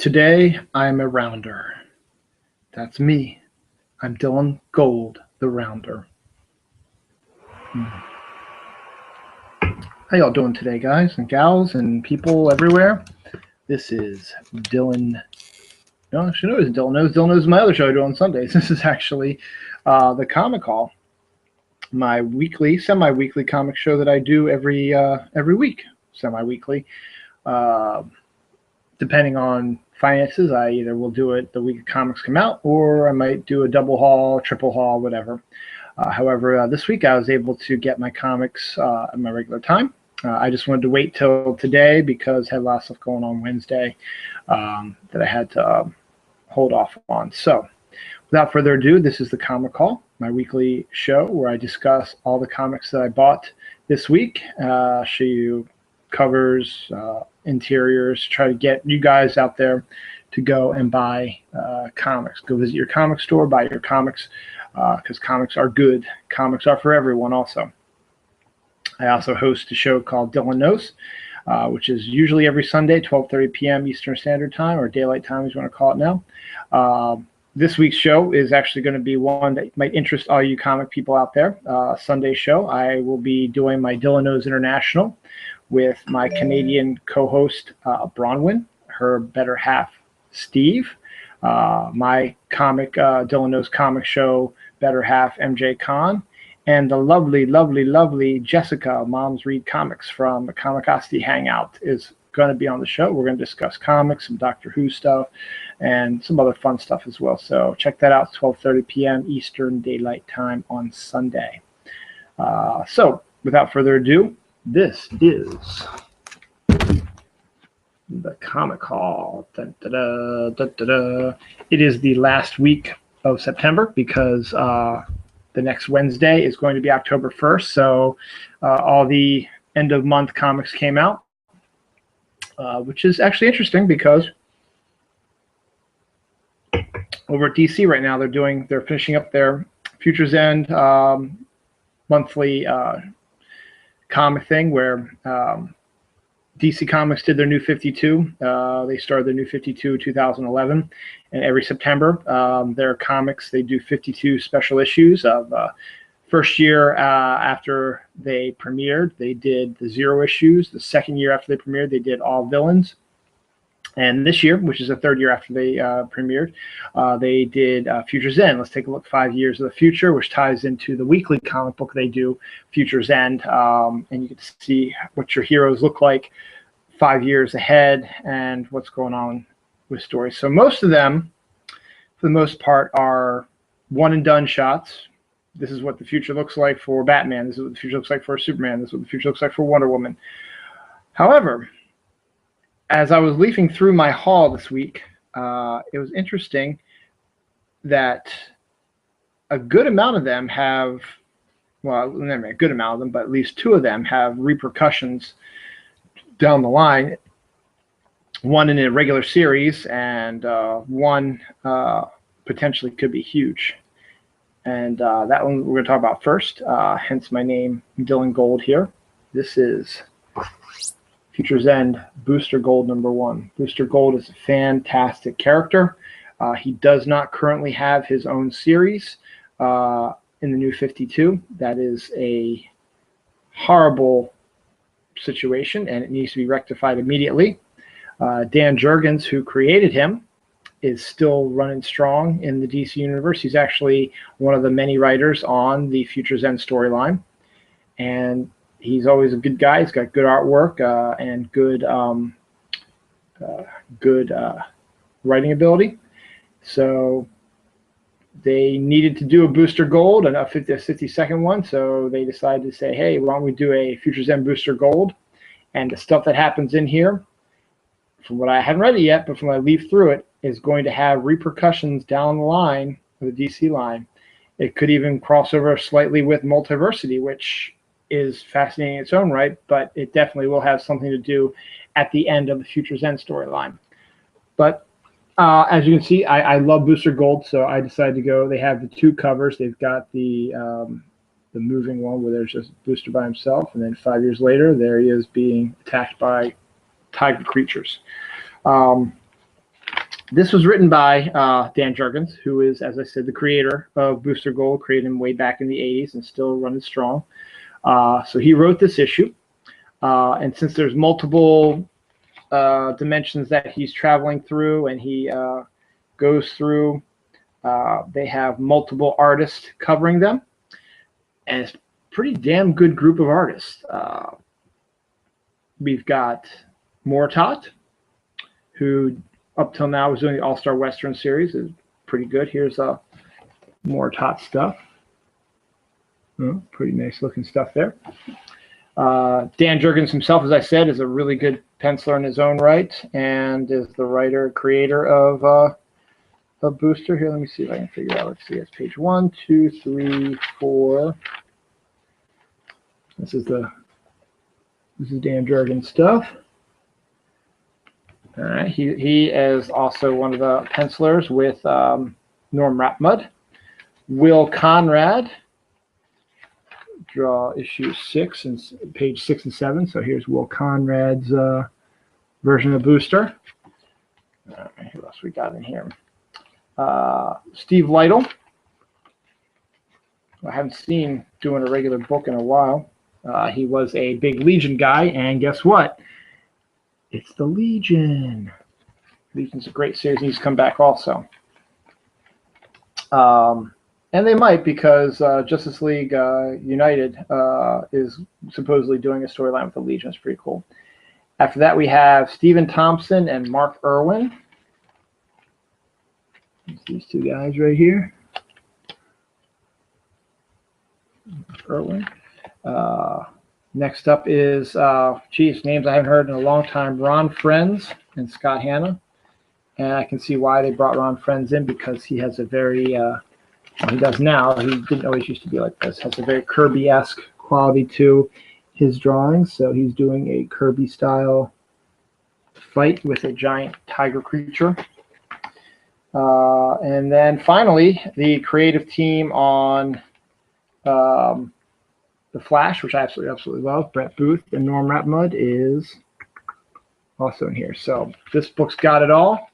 Today, I'm a rounder. That's me. I'm Dylan Gold, the rounder. How y'all doing today, guys and gals and people everywhere? This is Dylan. No, actually, no, it isn't Dylan Knows. Dylan Knows my other show I do on Sundays. This is actually the Comic Hall, my weekly, semi-weekly comic show that I do every week, semi-weekly. Depending on finances, I either will do it the week comics come out, or I might do a double haul, triple haul, whatever. However, this week I was able to get my comics at my regular time. I just wanted to wait till today because I had a lot of stuff going on Wednesday that I had to hold off on. So without further ado, this is the Comic Hall, my weekly show where I discuss all the comics that I bought this week, show you covers, interiors, try to get you guys out there to go and buy comics. Go visit your comic store, buy your comics, because comics are good. Comics are for everyone also. I also host a show called Dylan Knows, which is usually every Sunday, 12:30 p.m. Eastern Standard Time, or Daylight Time as you want to call it now. This week's show is actually going to be one that might interest all you comic people out there. Sunday show, I will be doing my Dylan Knows International with my Canadian co-host, Bronwyn, her better half, Steve, my comic, Dylan Knows comic show, better half, MJ Khan, and the lovely, lovely, lovely Jessica, Moms Read Comics from the Comicosity Hangout is going to be on the show. We're going to discuss comics, some Doctor Who stuff, and some other fun stuff as well. So check that out, 12:30 p.m. Eastern Daylight Time on Sunday. So without further ado, this is the Comic Hall. Da, da, da, da, da, da. It is the last week of September because the next Wednesday is going to be October 1st. So all the end of month comics came out, which is actually interesting because over at DC right now, they're finishing up their Futures End monthly comic thing where DC Comics did their New 52. They started the New 52 2011, and every September, their comics, they do 52 special issues of first year after they premiered, they did the 0 issues. The second year after they premiered, they did all villains. And this year, which is the third year after they premiered, they did Future's End. Let's take a look, 5 years of the future, which ties into the weekly comic book they do, Future's End. And you get to see what your heroes look like 5 years ahead and what's going on with stories. So most of them, for the most part, are one-and-done shots. This is what the future looks like for Batman. This is what the future looks like for Superman. This is what the future looks like for Wonder Woman. However, as I was leafing through my haul this week, it was interesting that a good amount of them have, well, not a good amount of them, but at least 2 of them have repercussions down the line. One in a regular series, and one potentially could be huge. And that one we're going to talk about first, hence my name, Dylan Gold here. This is Future's End, Booster Gold #1. Booster Gold is a fantastic character. He does not currently have his own series in the New 52. That is a horrible situation, and it needs to be rectified immediately. Dan Jurgens, who created him, is still running strong in the DC universe. He's actually one of the many writers on the Future's End storyline, and he's always a good guy. He's got good artwork and good writing ability. So they needed to do a Booster Gold, a 52nd one. So they decided to say, hey, why don't we do a Future's End Booster Gold? And the stuff that happens in here, from what I haven't read it yet, but from what I leaf through it, is going to have repercussions down the line of the DC line. It could even cross over slightly with Multiversity, which is fascinating in its own right, but it definitely will have something to do at the end of the Future's End storyline. But as you can see, I love Booster Gold, so I decided to go. They have the 2 covers. They've got the moving one where there's just Booster by himself, and then 5 years later, there he is being attacked by tiger creatures. This was written by Dan Jurgens, who is, as I said, the creator of Booster Gold, created him way back in the 80s and still running strong. So he wrote this issue. And since there's multiple dimensions that he's traveling through and he goes through, they have multiple artists covering them. And it's a pretty damn good group of artists. We've got Mortot, who up till now was doing the All-Star Western series. Is pretty good. Here's Mortot stuff. Oh, pretty nice looking stuff there. Dan Jurgens himself, as I said, is a really good penciler in his own right and is the writer, creator of Booster. Here, let me see if I can figure out. Let's see, it's page 1, 2, 3, 4. This is Dan Jurgens stuff. All right, he is also one of the pencilers with Norm Rapmud. Will Conrad draw issue 6 and page 6 and 7. So here's Will Conrad's version of Booster. All right, who else we got in here? Steve Lytle. I haven't seen doing a regular book in a while. He was a big Legion guy, and guess what? It's the Legion. Legion's a great series. He's come back also. And they might, because Justice League United is supposedly doing a storyline with the Legion. It's pretty cool. After that, we have Stephen Thompson and Mark Irwin. These two guys right here. Irwin. Next up is, names I haven't heard in a long time, Ron Frenz and Scott Hanna. And I can see why they brought Ron Frenz in, because he has a very, he does now, he didn't always used to be like this, has a very Kirby-esque quality to his drawings. So he's doing a Kirby-style fight with a giant tiger creature. And then finally, the creative team on The Flash, which I absolutely love, Brett Booth and Norm Rapmud, is also in here. So this book's got it all.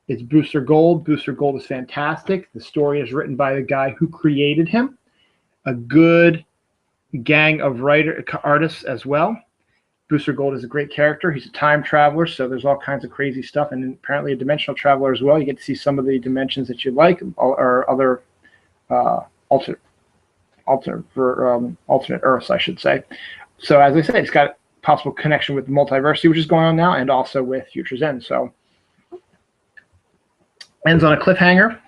It's Booster Gold. Booster Gold is fantastic. The story is written by the guy who created him. A good gang of artists as well. Booster Gold is a great character. He's a time traveler, so there's all kinds of crazy stuff, and apparently a dimensional traveler as well. You get to see some of the dimensions that you like, or other alternate Earths, I should say. So as I say, it's got possible connection with the multiversity, which is going on now, and also with Future's End. So ends on a cliffhanger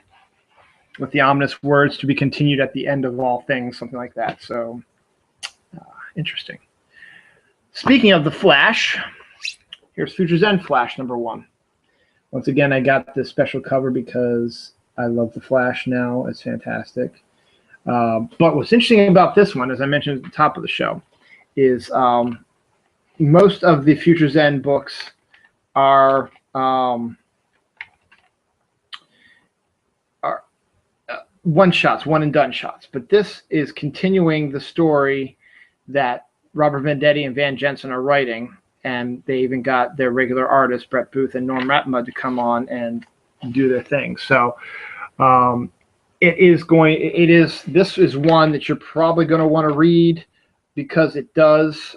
with the ominous words "to be continued at the end of all things," something like that. So interesting. Speaking of the Flash, here's Future's End Flash #1. Once again, I got this special cover because I love the Flash now. It's fantastic. But what's interesting about this one, as I mentioned at the top of the show, is most of the Future's End books are one-shots, one-and-done shots. But this is continuing the story that Robert Venditti and Van Jensen are writing, and they even got their regular artists, Brett Booth and Norm Rapmud, to come on and do their thing. So this is one that you're probably going to want to read, because it does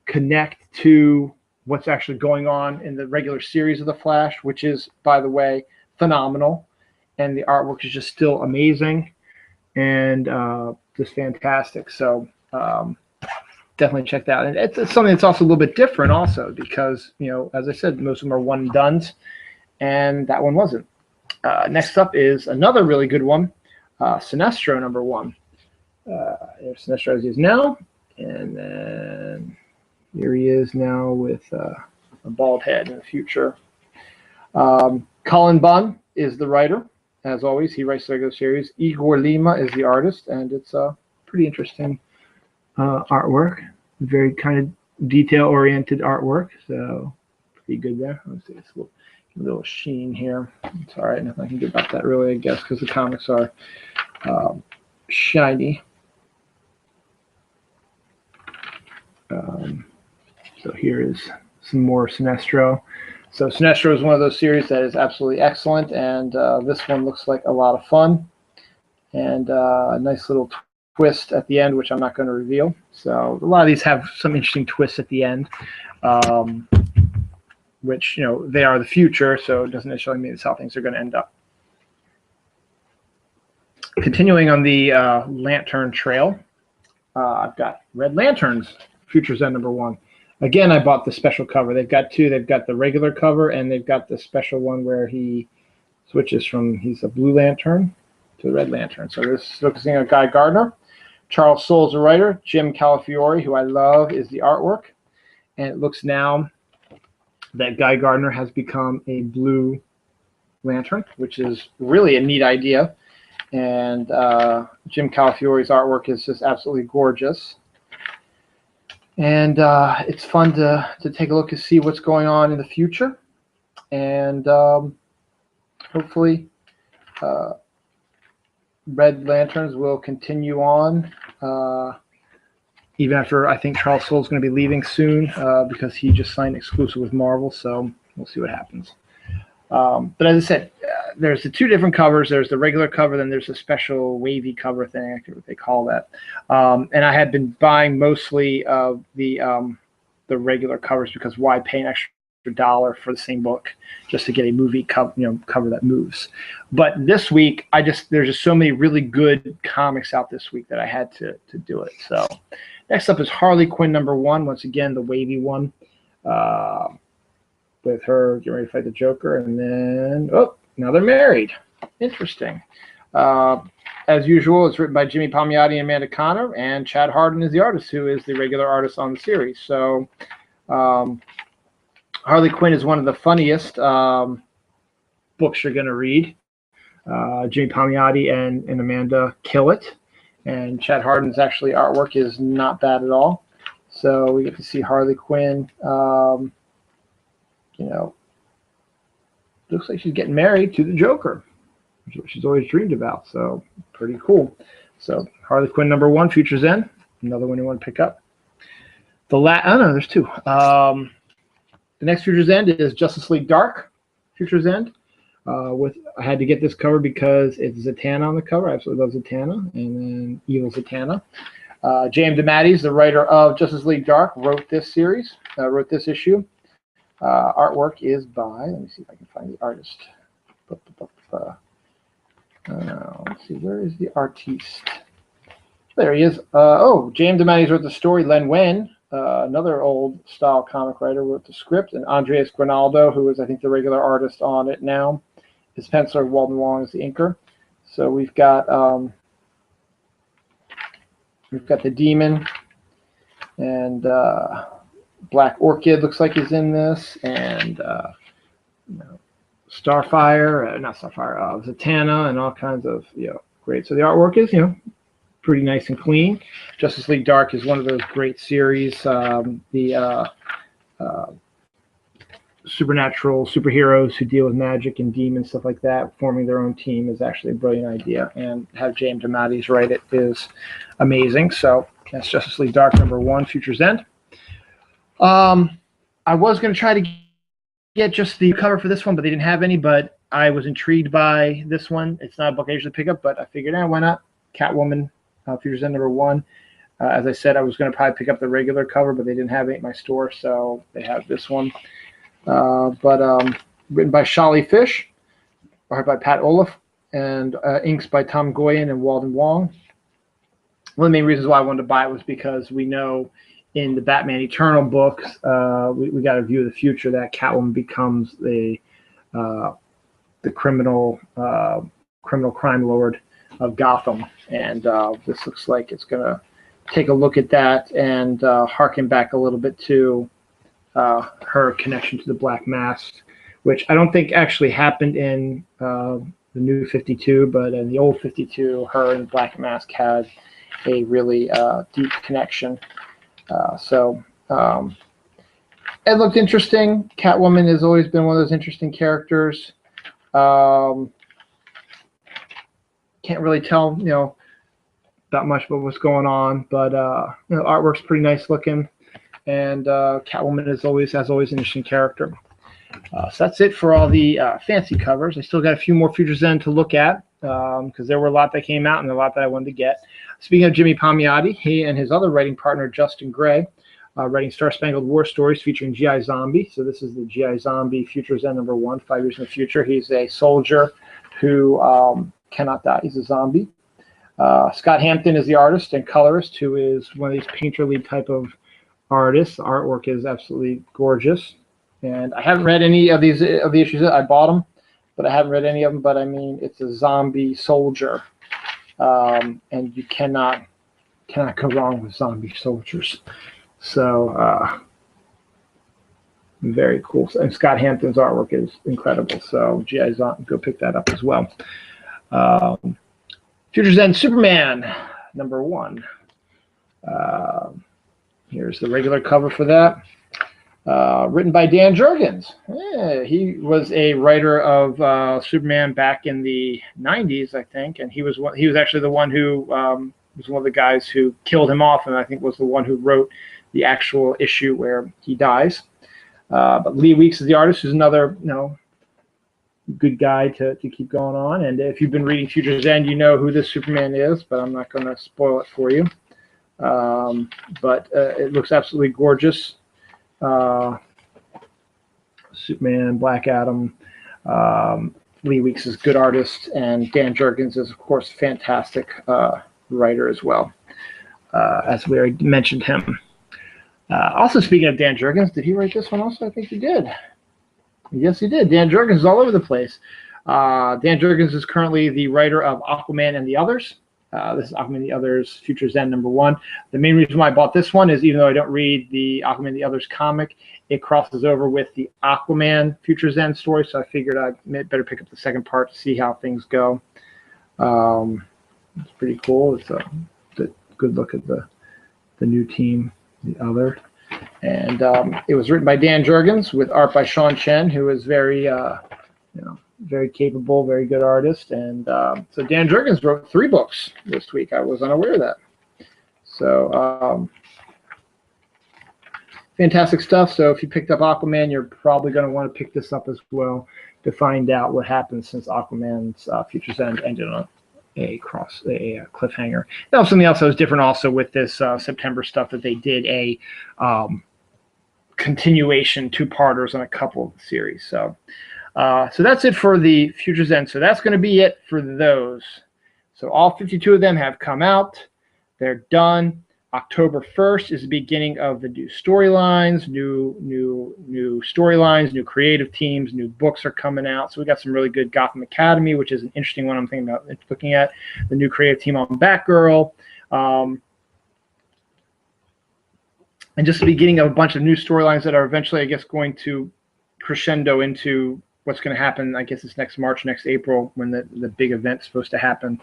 connect to what's actually going on in the regular series of The Flash, which is, by the way, phenomenal. And the artwork is just still amazing and just fantastic. So definitely check that out. And it's something that's also a little bit different also, because, as I said, most of them are one-and-dones, and that one wasn't. Next up is another really good one, Sinestro #1. There's Sinestro as he is now, and then here he is now with a bald head in the future. Cullen Bunn is the writer, as always. He writes the regular series. Igor Lima is the artist, and it's a pretty interesting artwork. Very kind of detail-oriented artwork, so pretty good there. Let's see, it's a little sheen here. It's all right. Nothing I can do about that, really, I guess, because the comics are shiny. So here is some more Sinestro. So Sinestro is one of those series that is absolutely excellent, and this one looks like a lot of fun, and a nice little twist at the end, which I'm not going to reveal. So a lot of these have some interesting twists at the end, which, you know, they are the future, so it doesn't necessarily mean that's how things are going to end up. Continuing on the Lantern trail, I've got Red Lanterns, Future's End #1. Again, I bought the special cover. They've got two. They've got the regular cover, and they've got the special one where he switches from, he's a Blue Lantern to the Red Lantern. So this is focusing on Guy Gardner. Charles Soule is the writer. Jim Calafiore, who I love, is the artwork. And it looks now that Guy Gardner has become a Blue Lantern, which is really a neat idea. And Jim Calafiore's artwork is just absolutely gorgeous. And it's fun to take a look and see what's going on in the future. And hopefully Red Lanterns will continue on even after, I think Charles Soule is going to be leaving soon because he just signed exclusive with Marvel. So we'll see what happens. But as I said, there's the two different covers. There's the regular cover, then there's a special wavy cover thing, I forget what they call that. And I had been buying mostly the regular covers because why pay an extra $1 for the same book just to get a movie cover, cover that moves. But this week, there's just so many really good comics out this week that I had to do it. So next up is Harley Quinn #1. Once again, the wavy one. With her getting ready to fight the Joker, and then now they're married. Interesting. As usual, it's written by Jimmy Palmiotti and Amanda Conner, and Chad Hardin is the artist, who is the regular artist on the series. So Harley Quinn is one of the funniest books you're going to read. Jimmy Palmiotti and Amanda kill it, and Chad Hardin's actually artwork is not bad at all. So we get to see Harley Quinn. Looks like she's getting married to the Joker, which is what she's always dreamed about. So pretty cool. So Harley Quinn #1, Future's End, another one you want to pick up. There's two. The next Future's End is Justice League Dark, Future's End. I had to get this cover because it's Zatanna on the cover. I absolutely love Zatanna, and then Evil Zatanna. J.M. DeMatteis, the writer of Justice League Dark, wrote this series, wrote this issue. Artwork is by, let me see if I can find the artist. Let's see, where is the artiste? There he is. J.M. DeMatteis wrote the story. Len Wein, another old style comic writer, wrote the script. And Andreas Grinaldo, who is, I think, the regular artist on it now, is penciler. Walden Wong is the inker. So we've got the Demon, and Black Orchid looks like he's in this, and Starfire, not Starfire, Zatanna, and all kinds of great. So the artwork is pretty nice and clean. Justice League Dark is one of those great series. The supernatural superheroes who deal with magic and demons, stuff like that, forming their own team is actually a brilliant idea. And have James DeMatteis write it is amazing. So that's Justice League Dark #1, Future's End. I was going to try to get just the cover for this one, but they didn't have any. But I was intrigued by this one. It's not a book I usually pick up, but I figured, why not? Catwoman, Future's End #1. As I said, I was going to probably pick up the regular cover, but they didn't have it in my store, so they have this one. Written by Shali Fish, art by Pat Olaf, and inks by Tom Goyen and Walden Wong. One of the main reasons why I wanted to buy it was because we know in the Batman Eternal books, we got a view of the future that Catwoman becomes the criminal crime lord of Gotham, and this looks like it's going to take a look at that and harken back a little bit to her connection to the Black Mask, which I don't think actually happened in the new 52, but in the old 52, her and Black Mask had a really deep connection. It looked interesting. Catwoman has always been one of those interesting characters. Can't really tell, that much about what's going on, but artwork's pretty nice looking, and Catwoman has always an interesting character. So that's it for all the fancy covers. I still got a few more Futures End to look at because there were a lot that came out and a lot that I wanted to get. Speaking of Jimmy Palmiotti, he and his other writing partner, Justin Gray, writing Star Spangled War stories featuring G.I. Zombie. So this is the G.I. Zombie Futures End #1, 5 years in the future. He's a soldier who cannot die. He's a zombie. Scott Hampton is the artist and colorist, who is one of these painterly type of artists. The artwork is absolutely gorgeous. And I haven't read any of the issues. I bought them, but I haven't read any of them. But I mean, it's a zombie soldier, and you cannot go wrong with zombie soldiers. So very cool. And Scott Hampton's artwork is incredible. So G.I. Zombie, go pick that up as well. Futures End Superman #1. Here's the regular cover for that. Written by Dan Jurgens. Yeah, he was a writer of Superman back in the 90s, I think, and he was actually the one who was one of the guys who killed him off, and I think was the one who wrote the actual issue where he dies. But Lee Weeks is the artist, who's another good guy to keep going on. And if you've been reading Futures End, you know who this Superman is, but I'm not going to spoil it for you. But it looks absolutely gorgeous. Superman, Black Adam. Lee Weeks is a good artist, and Dan Jurgens is, of course, a fantastic writer as well, as we already mentioned him. Also, speaking of Dan Jurgens, did he write this one also? I think he did. Yes, he did. Dan Jurgens is all over the place. Dan Jurgens is currently the writer of Aquaman and the Others. This is Aquaman and the Others Futures End #1. The main reason why I bought this one is, even though I don't read the Aquaman and the Others comic, it crosses over with the Aquaman Futures End story, so I figured I better pick up the second part to see how things go. It's pretty cool. It's a good look at the new team, the Other. And it was written by Dan Jurgens with art by Sean Chen, who is very, very capable, very good artist. And so Dan Jurgens wrote 3 books this week. I was unaware of that. So fantastic stuff. So if you picked up Aquaman, you're probably going to want to pick this up as well to find out what happened since Aquaman's Futures End ended on a cliffhanger. That was something else that was different also with this September stuff, that they did a continuation 2-parters on a couple of the series. So that's it for the Futures End. So that's going to be it for those. So all 52 of them have come out. They're done. October 1st is the beginning of the new storylines, new storylines, new creative teams, new books are coming out. So we got some really good Gotham Academy, which is an interesting one I'm thinking about looking at. The new creative team on Batgirl. And just the beginning of a bunch of new storylines that are eventually, I guess, going to crescendo into what's going to happen. I guess it's next March, next April, when the big event's supposed to happen.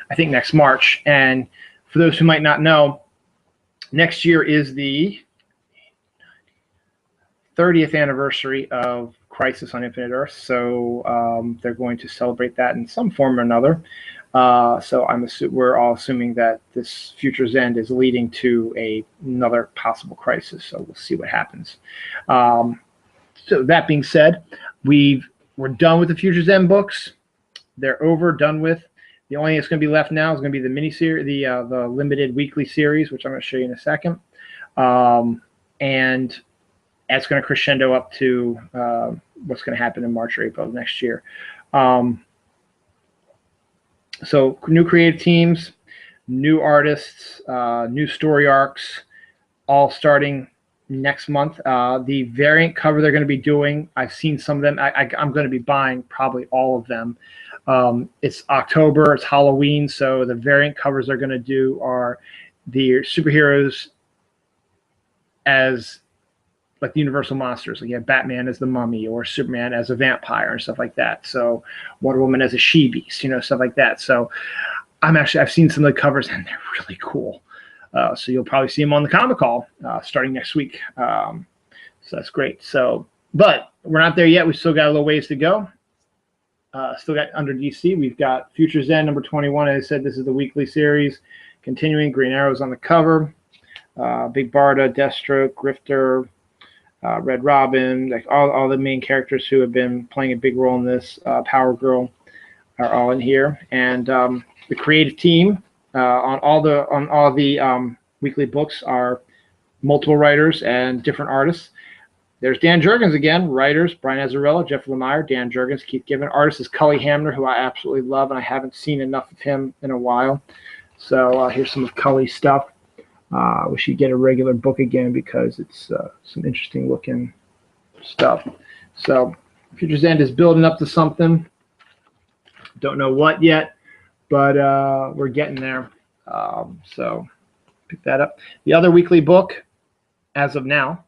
I think next March. And for those who might not know, next year is the 30th anniversary of Crisis on Infinite Earth, so they're going to celebrate that in some form or another. So we're all assuming that this Futures End is leading to another possible crisis. So we'll see what happens. So that being said, we're done with the Futures End books. They're over, done with. The only thing that's going to be left now is going to be the miniseries, the limited weekly series, which I'm going to show you in a second. And that's going to crescendo up to what's going to happen in March or April of next year. So new creative teams, new artists, new story arcs, all starting next month. The variant cover they're going to be doing, I've seen some of them. I'm going to be buying probably all of them. It's October, it's Halloween, so the variant covers they're going to do are the superheroes as like the Universal monsters. Like you have Batman as the Mummy, or Superman as a vampire and stuff like that. So Wonder Woman as a she-beast, stuff like that. So I've seen some of the covers and they're really cool. So you'll probably see them on the Comic Call starting next week. So that's great. So, but we're not there yet. We still got a little ways to go. Still got under DC. We've got Futures End #21. As I said, this is the weekly series. Continuing, Green Arrow's on the cover. Big Barda, Deathstroke, Grifter, Red Robin, like all the main characters who have been playing a big role in this. Power Girl are all in here, and the creative team on all the weekly books are multiple writers and different artists. There's Dan Jurgens again, writers, Brian Azzarello, Jeff Lemire, Dan Jurgens, Keith Giffen. Artist is Cully Hamner, who I absolutely love, and I haven't seen enough of him in a while. So here's some of Cully's stuff. We should get a regular book again because it's some interesting looking stuff. So Future's End is building up to something. Don't know what yet, but we're getting there. So pick that up. The other weekly book, as of now,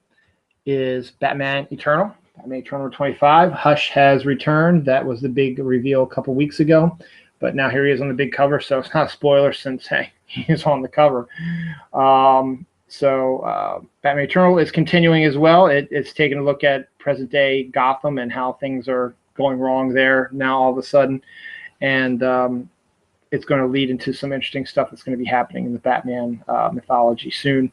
is Batman Eternal. Batman Eternal 25. Hush has returned. That was the big reveal a couple weeks ago. But now here he is on the big cover, so it's not a spoiler since, hey, he's on the cover. Batman Eternal is continuing as well. It's taking a look at present-day Gotham and how things are going wrong there now all of a sudden. And it's going to lead into some interesting stuff that's going to be happening in the Batman mythology soon.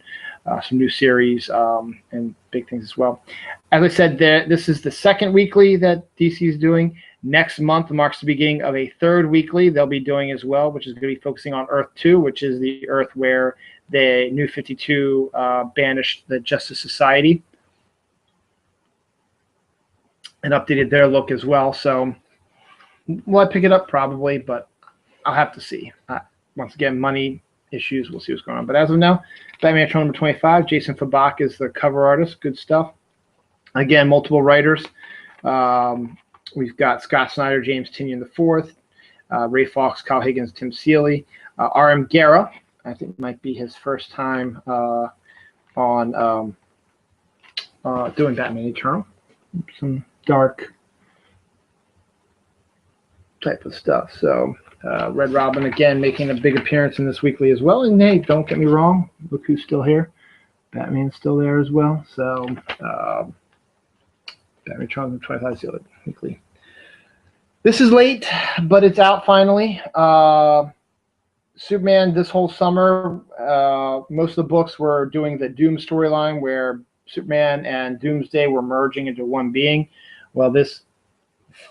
Some new series and big things as well. As I said, this is the second weekly that DC is doing. Next month marks the beginning of a third weekly they'll be doing as well, which is going to be focusing on Earth 2, which is the Earth where the New 52 banished the Justice Society and updated their look as well. So will I pick it up? Probably, but I'll have to see. Once again, money issues. We'll see what's going on. But as of now, Batman Eternal number 25. Jason Fabak is the cover artist. Good stuff. Again, multiple writers. We've got Scott Snyder, James Tynion IV, Ray Fawkes, Kyle Higgins, Tim Seeley. R.M. Guerra, I think might be his first time on doing Batman Eternal. Some dark type of stuff. So Red Robin, again, making a big appearance in this weekly as well. And hey, don't get me wrong, look who's still here. Batman's still there as well. So Batman Eternal 25 is the other weekly. This is late, but it's out finally. Superman this whole summer, most of the books were doing the Doom storyline where Superman and Doomsday were merging into one being. Well, this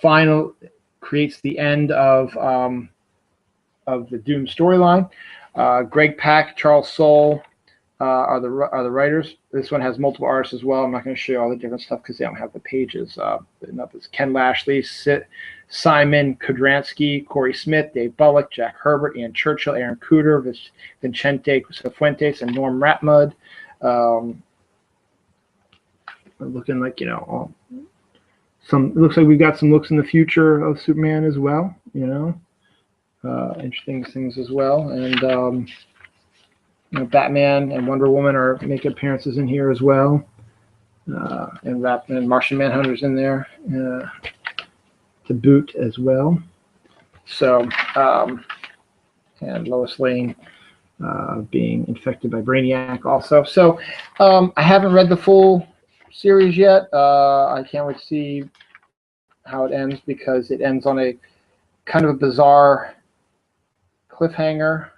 final creates the end of the Doom storyline. Greg Pak, Charles Soule are the writers. This one has multiple artists as well. I'm not going to show you all the different stuff because they don't have the pages. It's Ken Lashley, Simon Kudransky, Corey Smith, Dave Bullock, Jack Herbert, Ian Churchill, Aaron Cooter, Vincente Cifuentes, and Norm Ratmud. Looking like, it looks like we've got some looks in the future of Superman as well, interesting things as well. And Batman and Wonder Woman make appearances in here as well. And Martian Manhunter's in there to boot as well. So, and Lois Lane being infected by Brainiac also. So I haven't read the full series yet. I can't wait to see how it ends because it ends on a kind of a bizarre cliffhanger,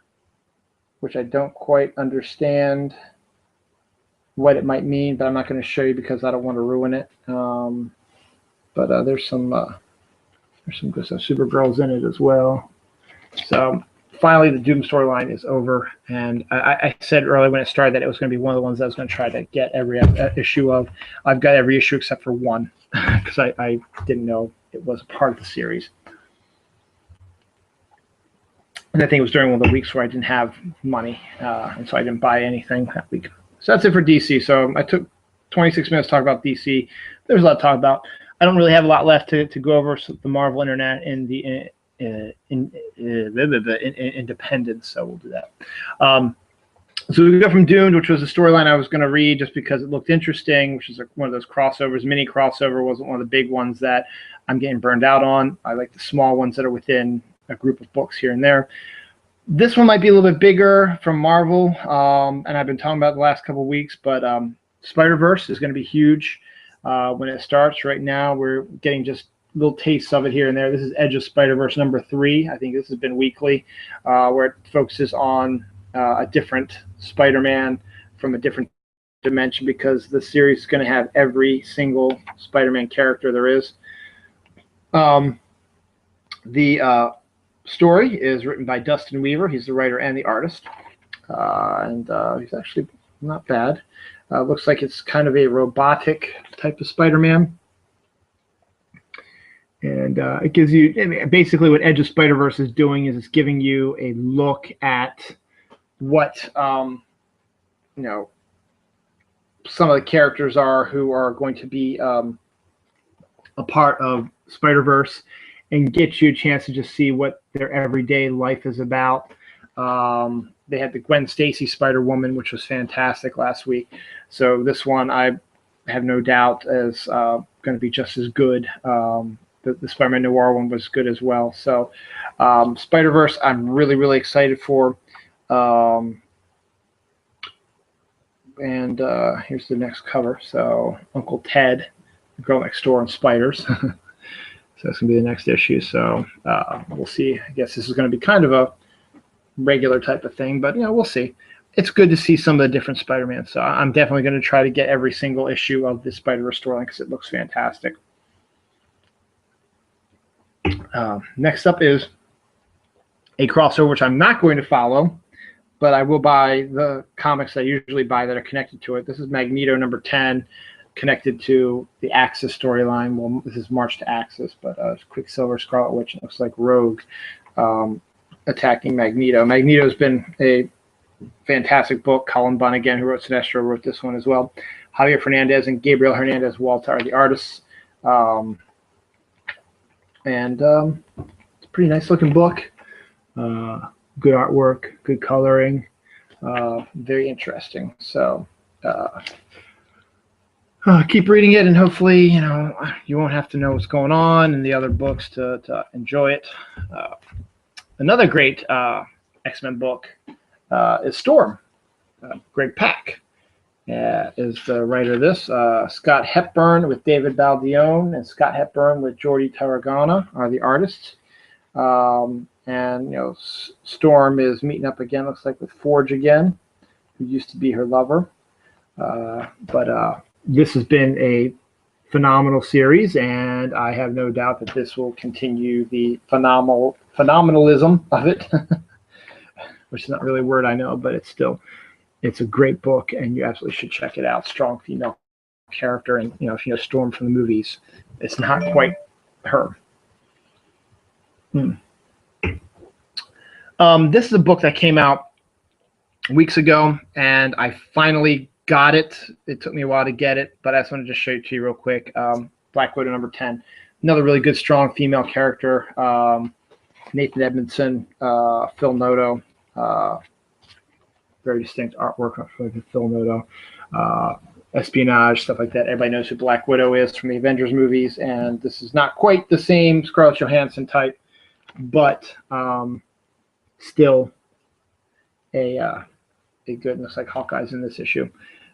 which I don't quite understand what it might mean, but I'm not going to show you because I don't want to ruin it. But there's some good stuff. Supergirl's in it as well. So finally, the Doom storyline is over, and I said earlier when it started that it was going to be one of the ones I was going to try to get every issue of. I've got every issue except for one because I didn't know it was a part of the series. And I think it was during one of the weeks where I didn't have money, and so I didn't buy anything that week. So that's it for DC. So I took 26 minutes to talk about DC. There's a lot to talk about. I don't really have a lot left to go over the Marvel Internet and the Independence, so we'll do that. So we go from Doomed, which was a storyline I was going to read just because it looked interesting, which is one of those crossovers. Mini crossover wasn't one of the big ones that I'm getting burned out on. I like the small ones that are within a group of books here and there. This one might be a little bit bigger from Marvel, and I've been talking about it the last couple of weeks, but Spider-Verse is going to be huge when it starts. Right now, we're getting just little tastes of it here and there. This is Edge of Spider-Verse number 3. I think this has been weekly, where it focuses on a different Spider-Man from a different to mention because the series is going to have every single Spider-Man character there is. The story is written by Dustin Weaver. He's the writer and the artist. And he's actually not bad. Looks like it's kind of a robotic type of Spider-Man. And it gives you, basically what Edge of Spider-Verse is doing is it's giving you a look at what, you know, some of the characters are who are going to be a part of Spider-Verse and get you a chance to just see what their everyday life is about. They had the Gwen Stacy Spider-Woman, which was fantastic last week. So this one, I have no doubt, is going to be just as good. The Spider-Man Noir one was good as well. So Spider-Verse, I'm really, really excited for. And here's the next cover. So Uncle Ted, the Girl Next Door, and Spiders. So that's going to be the next issue. So we'll see. I guess this is going to be kind of a regular type of thing, but, you know, we'll see. It's good to see some of the different Spider-Man. So I'm definitely going to try to get every single issue of the Spider-Verse storyline because it looks fantastic. Next up is a crossover, which I'm not going to follow, but I will buy the comics I usually buy that are connected to it. This is Magneto number 10, connected to the Axis storyline. Well, this is March to Axis, but Quicksilver, Scarlet Witch, it looks like Rogue attacking Magneto. Magneto's been a fantastic book. Colin Bunn, again, who wrote Sinestro, wrote this one as well. Javier Fernandez and Gabriel Hernandez Walter are the artists. And it's a pretty nice looking book. Good artwork, good coloring, very interesting. So keep reading it, and hopefully, you know, you won't have to know what's going on in the other books to enjoy it. Another great X-Men book is Storm. Greg Pak is the writer of this. Scott Hepburn with David Baldione and Scott Hepburn with Jordi Tarragona are the artists. And, you know, Storm is meeting up again, looks like, with Forge again, who used to be her lover. But this has been a phenomenal series, and I have no doubt that this will continue the phenomenalism of it, which is not really a word I know, but it's a great book, and you absolutely should check it out. Strong female character, and, you know, if you know Storm from the movies, it's not quite her. This is a book that came out weeks ago, and I finally got it. It took me a while to get it, but I just want to just show it to you real quick. Black Widow number 10. Another really good, strong female character. Nathan Edmondson, Phil Noto. Very distinct artwork from Phil Noto. Espionage, stuff like that. Everybody knows who Black Widow is from the Avengers movies, and this is not quite the same Scarlett Johansson type, but still a good. Looks like Hawkeye's in this issue.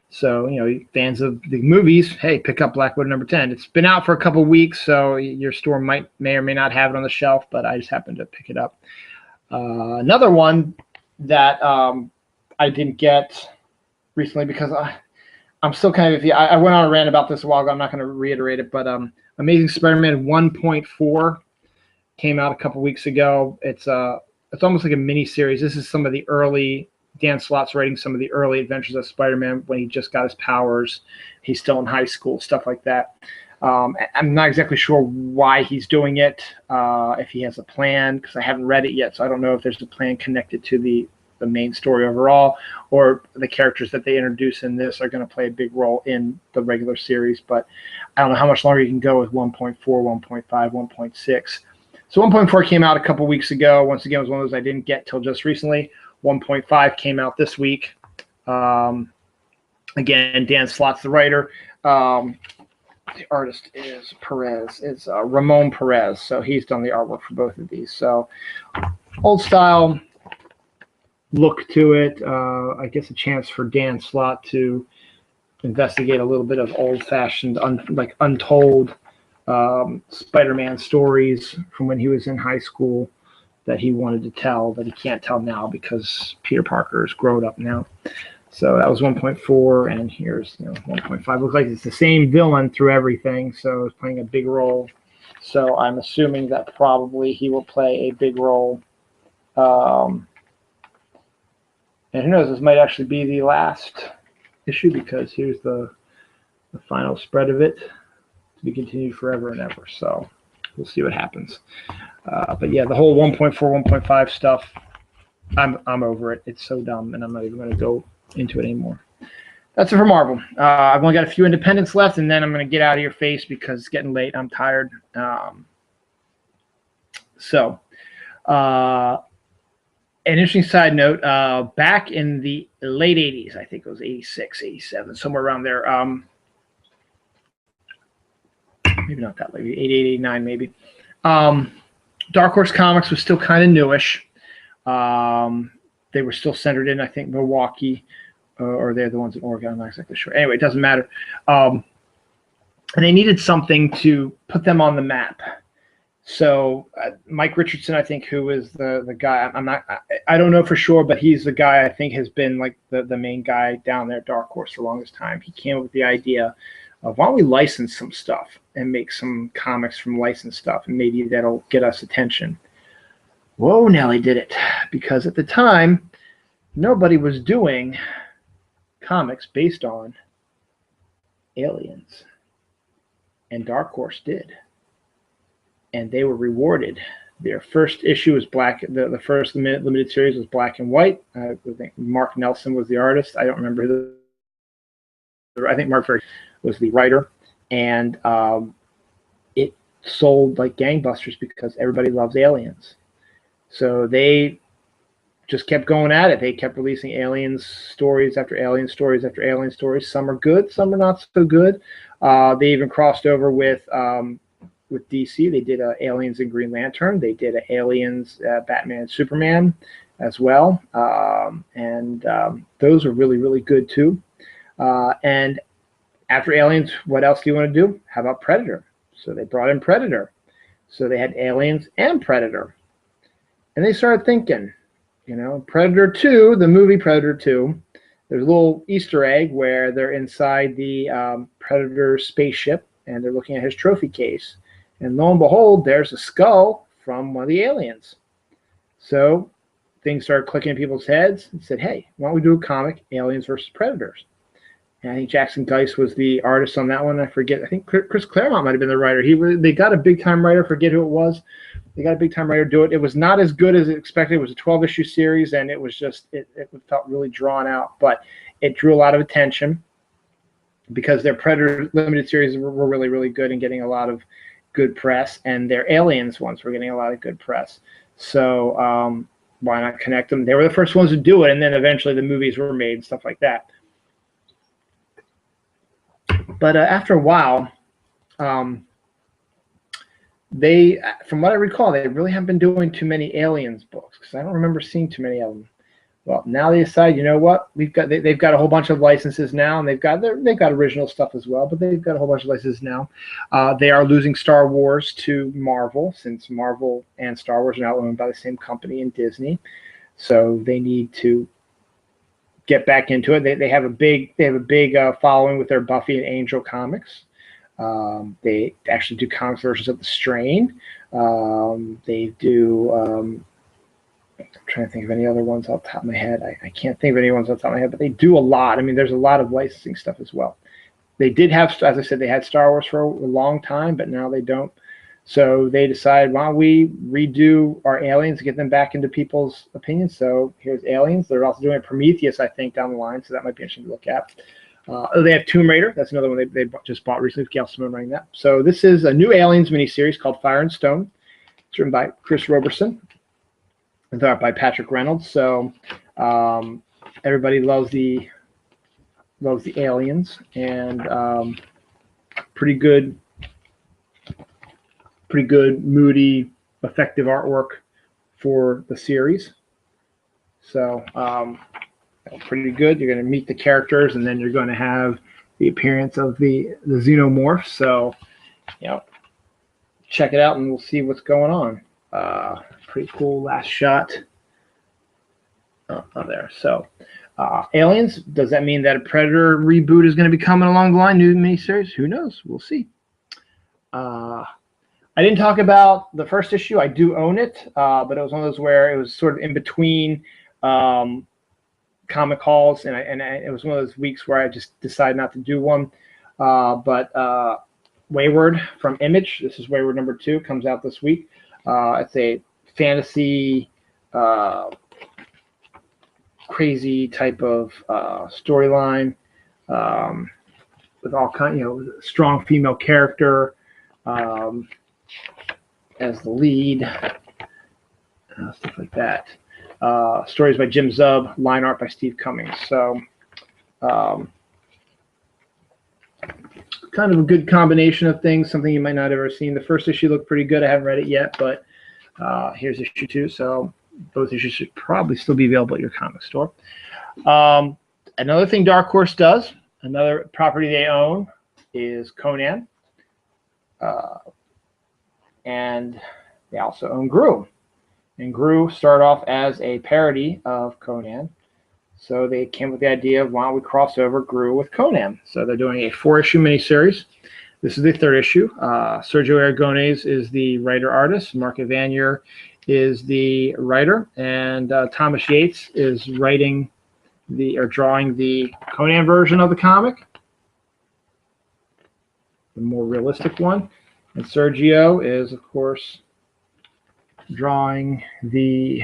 So, you know, fans of the movies, hey, pick up Black Widow number 10. It's been out for a couple of weeks, so your store may or may not have it on the shelf, but I just happened to pick it up. Another one that I didn't get recently because I'm still kind of iffy. I went on a rant about this a while ago. I'm not going to reiterate it, but Amazing Spider-Man 1.4 came out a couple weeks ago. It's almost like a mini series. This is some of the early. Dan Slott's writing some of the early adventures of Spider-Man when he just got his powers. He's still in high school, stuff like that. I'm not exactly sure why he's doing it, if he has a plan, because I haven't read it yet, so I don't know if there's a plan connected to the main story overall, or the characters that they introduce in this are going to play a big role in the regular series. But I don't know how much longer you can go with 1.4, 1.5, 1.6. So 1.4 came out a couple weeks ago. Once again, it was one of those I didn't get till just recently. 1.5 came out this week. Again, Dan Slott's the writer. The artist is Perez. It's Ramon Perez. So he's done the artwork for both of these. So old style look to it. I guess a chance for Dan Slott to investigate a little bit of old-fashioned, untold Spider-Man stories from when he was in high school that he wanted to tell that he can't tell now because Peter Parker is grown up now. So that was 1.4, and here's 1.5. Looks like it's the same villain through everything, so it's playing a big role. So I'm assuming that probably he will play a big role. And who knows, this might actually be the last issue, because here's the final spread of it to be continued forever and ever. So we'll see what happens. But yeah, the whole 1.4, 1.5 stuff, I'm over it. It's so dumb, and I'm not even going to go into it anymore. That's it for Marvel. I've only got a few independents left, and then I'm going to get out of your face because it's getting late. I'm tired. An interesting side note, back in the late 80s, I think it was 86, 87, somewhere around there. Maybe not that late, 88, 89 maybe. Dark Horse Comics was still kind of newish. They were still centered in, I think, Milwaukee, or they're the ones in Oregon. I'm not exactly sure. Anyway, it doesn't matter. And they needed something to put them on the map. So Mike Richardson, I think, who is the guy, I don't know for sure, but he's the guy I think has been like the main guy down there at Dark Horse for the longest time. He came up with the idea of, why don't we license some stuff and make some comics from licensed stuff, and maybe that'll get us attention. Whoa, Nelly did it. Because at the time, nobody was doing comics based on aliens. And Dark Horse did. And they were rewarded. Their first issue was black. The first limited series was black and white. I think Mark Nelson was the artist. I don't remember I think Mark Ferry was the writer. And it sold like gangbusters because everybody loves aliens. So they just kept going at it. They kept releasing aliens stories after alien stories after alien stories. Some are good, some are not so good. They even crossed over with DC. They did Aliens and Green Lantern. They did Aliens, Batman and Superman as well. And those are really, really good too. And after Aliens, what else do you want to do? How about Predator? So they brought in Predator. So they had Aliens and Predator. And they started thinking, Predator 2, the movie Predator 2, there's a little Easter egg where they're inside the Predator spaceship and they're looking at his trophy case. And lo and behold, there's a skull from one of the aliens. So things started clicking in people's heads and said, hey, why don't we do a comic, Aliens versus Predators? And I think Jackson Geist was the artist on that one. I forget. I think Chris Claremont might have been the writer. They got a big-time writer. Forget who it was. They got a big-time writer do it. It was not as good as expected. It was a 12-issue series, and it was just it felt really drawn out. But it drew a lot of attention because their Predator limited series were really, really good and getting a lot of good press, and their Aliens ones were getting a lot of good press. So why not connect them? They were the first ones to do it, and then eventually the movies were made and stuff like that. But after a while, they, from what I recall, they really haven't been doing too many Aliens books because I don't remember seeing too many of them. Well, now they decide, you know what? They've got a whole bunch of licenses now, and they've got original stuff as well, but they've got a whole bunch of licenses now. They are losing Star Wars to Marvel, since Marvel and Star Wars are now owned by the same company in Disney. So they need to get back into it. They have a big following with their Buffy and Angel comics. They actually do comics versions of The Strain. They do. I'm trying to think of any other ones off the top of my head. I can't think of any ones off the top of my head, but they do a lot. I mean, there's a lot of licensing stuff as well. They did have, as I said, they had Star Wars for a long time, but now they don't. So they decided, why don't we redo our Aliens to get them back into people's opinions? So here's Aliens. They're also doing Prometheus, I think, down the line, so that might be interesting to look at. They have Tomb Raider. That's another one they just bought recently. Gail Simone running that. So this is a new Aliens miniseries called Fire and Stone. It's written by Chris Roberson and art by Patrick Reynolds. So everybody loves the Aliens, and pretty good, moody, effective artwork for the series. So pretty good. You're going to meet the characters, and then you're going to have the appearance of the xenomorphs. So, check it out, and we'll see what's going on. Pretty cool last shot. Oh, there. So, Aliens, does that mean that a Predator reboot is going to be coming along the line? New miniseries? Who knows? We'll see. I didn't talk about the first issue. I do own it, but it was one of those where it was sort of in between comic hauls, and it was one of those weeks where I just decided not to do one. But Wayward from Image, this is Wayward number 2, comes out this week. It's a fantasy, crazy type of storyline with all kind, strong female character as the lead, stuff like that. Stories by Jim Zub, line art by Steve Cummings. So kind of a good combination of things, something you might not have ever seen. The first issue looked pretty good. I haven't read it yet, but here's issue 2. So both issues should probably still be available at your comic store. Another thing Dark Horse does, another property they own, is Conan. And they also own Gru. And Gru started off as a parody of Conan. So they came with the idea of, why don't we cross over Gru with Conan? So they're doing a 4-issue miniseries. This is the 3rd issue. Sergio Aragonés is the writer-artist. Mark Evanier is the writer. And Thomas Yates is drawing the Conan version of the comic, the more realistic one. And Sergio is, of course, drawing the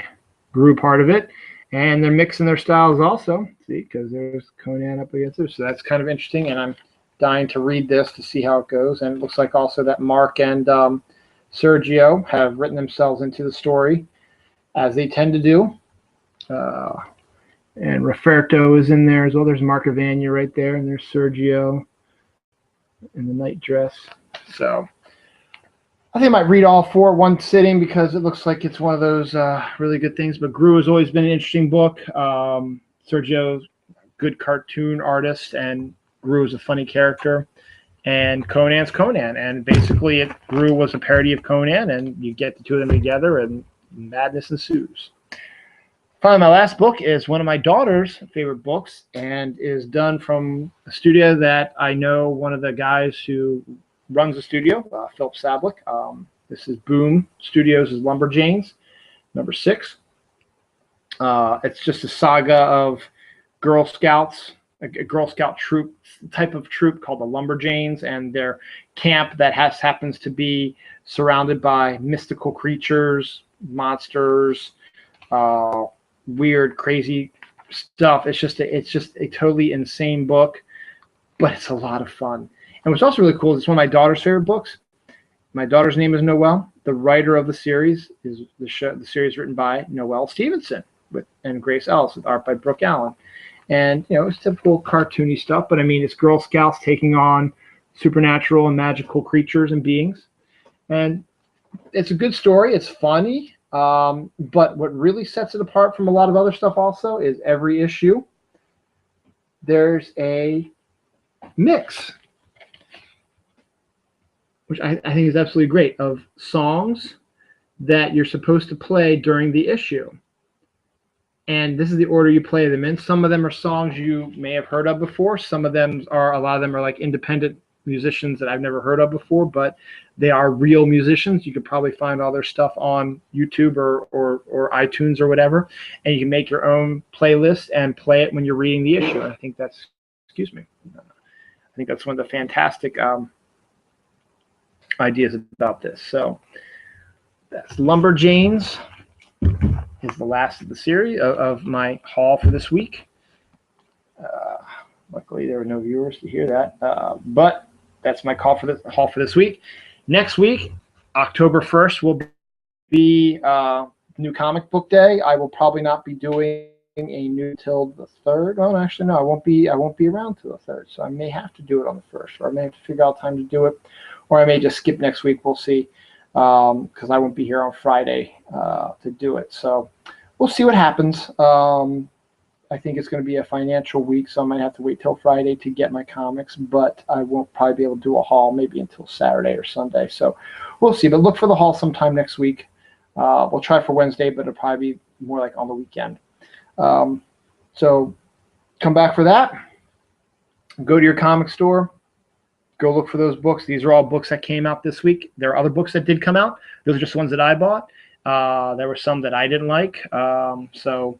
Gru part of it. And they're mixing their styles also, see, because there's Conan up against it. So that's kind of interesting, and I'm dying to read this to see how it goes. And it looks like also that Mark and Sergio have written themselves into the story, as they tend to do. And Roberto is in there as well. There's Mark Evanier right there, and there's Sergio in the night dress. So I think I might read all 4 at one sitting, because it looks like it's one of those really good things. But Gru has always been an interesting book. Sergio's a good cartoon artist, and Gru is a funny character. And Conan's Conan. And basically, Gru was a parody of Conan, and you get the two of them together, and madness ensues. Finally, my last book is one of my daughter's favorite books, and is done from a studio that I know one of the guys who runs the studio, Philip Sablick. This is Boom Studios' Lumberjanes, number 6. It's just a saga of Girl Scouts, a Girl Scout troop, type of troop called the Lumberjanes, and their camp that happens to be surrounded by mystical creatures, monsters, weird, crazy stuff. It's just a totally insane book, but it's a lot of fun. And what's also really cool is it's one of my daughter's favorite books. My daughter's name is Noelle. The writer of the series is the series written by Noelle Stevenson and Grace Ellis, with art by Brooke Allen. And it's typical cartoony stuff, but I mean, it's Girl Scouts taking on supernatural and magical creatures and beings. And it's a good story. It's funny. But what really sets it apart from a lot of other stuff also is every issue there's a mix, which I think is absolutely great, of songs that you're supposed to play during the issue. And this is the order you play them in. Some of them are songs you may have heard of before. A lot of them are like independent musicians that I've never heard of before, but they are real musicians. You could probably find all their stuff on YouTube or iTunes or whatever, and you can make your own playlist and play it when you're reading the issue. And I think that's, I think that's one of the fantastic ideas about this. So that's Lumberjanes is the last of the series of my haul for this week. Luckily, there were no viewers to hear that, but that's my haul for this week. Next week, October 1st, will be New Comic Book Day. I will probably not be doing a new till the 3rd. Oh, actually, no, I won't be around till the 3rd, so I may have to do it on the 1st, or I may have to figure out time to do it, or I may just skip next week. We'll see, because I won't be here on Friday to do it. So we'll see what happens. I think it's going to be a financial week, so I might have to wait till Friday to get my comics, but I won't probably be able to do a haul maybe until Saturday or Sunday. So we'll see, but look for the haul sometime next week. We'll try for Wednesday, but it'll probably be more like on the weekend. So come back for that. Go to your comic store. Go look for those books. These are all books that came out this week. There are other books that did come out. Those are just ones that I bought. There were some that I didn't like. So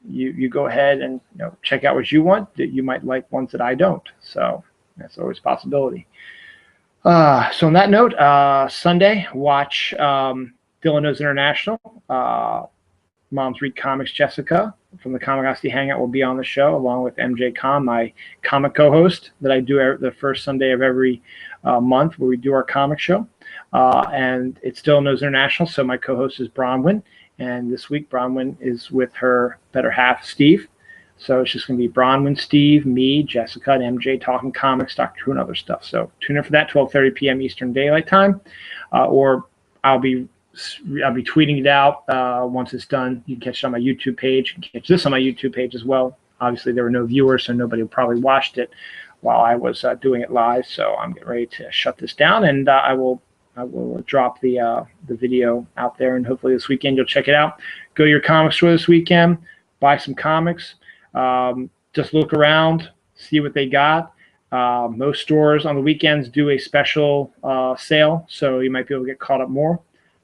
you go ahead and check out what you want. You might like ones that I don't. So that's always a possibility. So on that note, Sunday, watch Dylan Knows International. Moms Read Comics Jessica from the Comicosity Hangout will be on the show, along with MJ Com, my comic co-host that I do the first Sunday of every month, where we do our comic show. And it's Dylan Knows International, so my co-host is Bronwyn. And this week, Bronwyn is with her better half, Steve. So it's just going to be Bronwyn, Steve, me, Jessica, and MJ talking comics, Doctor Who, and other stuff. So tune in for that, 12:30 p.m. Eastern Daylight Time. Or I'll be tweeting it out once it's done. You can catch it on my YouTube page. You can catch this on my YouTube page as well. Obviously, there were no viewers, so nobody probably watched it while I was doing it live. So I'm getting ready to shut this down, and I will drop the video out there, and hopefully this weekend you'll check it out. Go to your comic store this weekend, buy some comics. Just look around, see what they got. Most stores on the weekends do a special sale, so you might be able to get caught up more.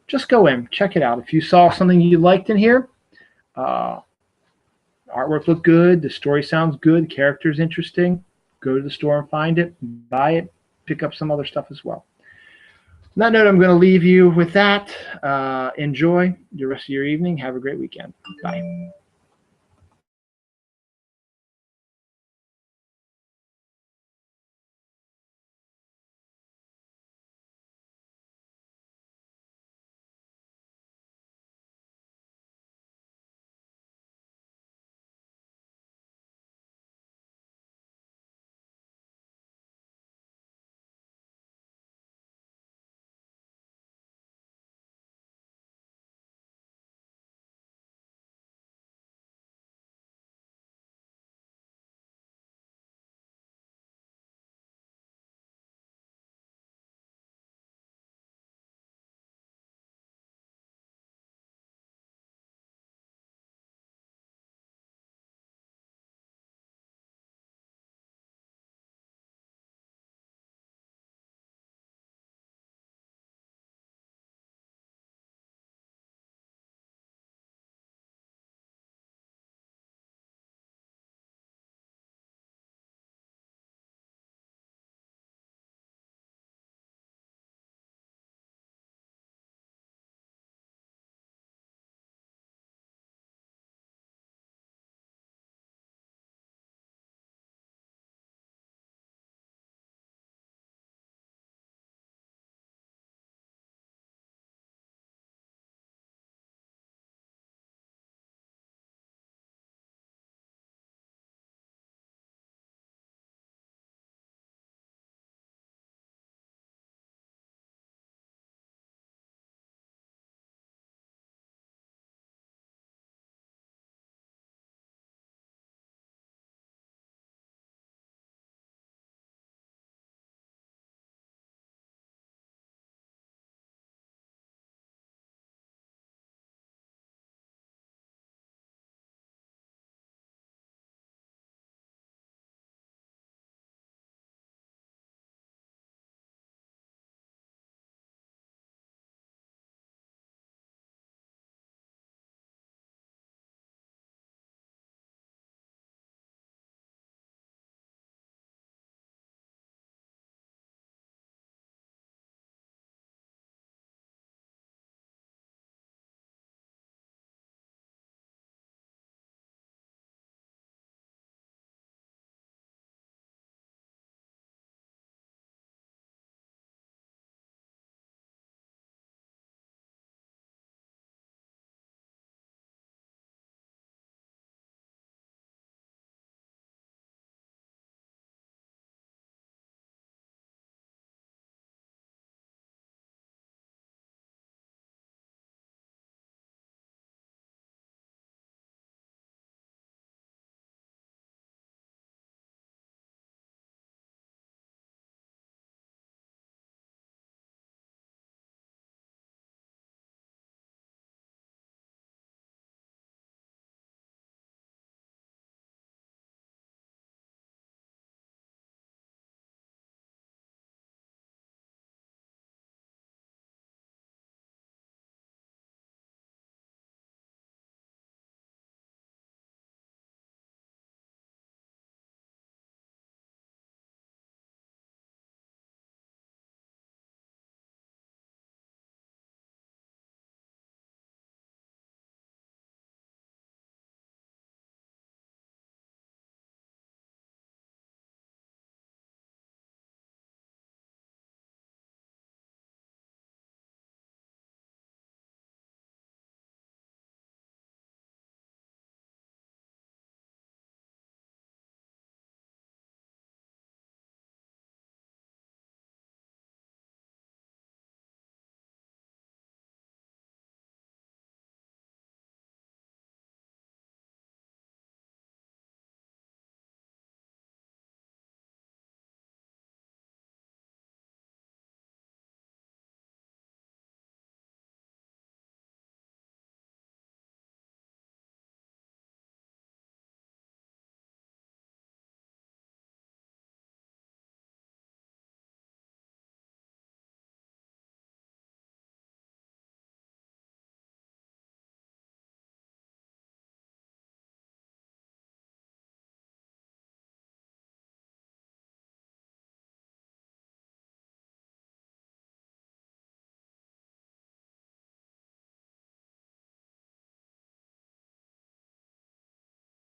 Just go in, check it out. If you saw something you liked in here, artwork looked good, the story sounds good, character's interesting, go to the store and find it, buy it, pick up some other stuff as well. On that note, I'm going to leave you with that. Enjoy the rest of your evening. Have a great weekend. Bye.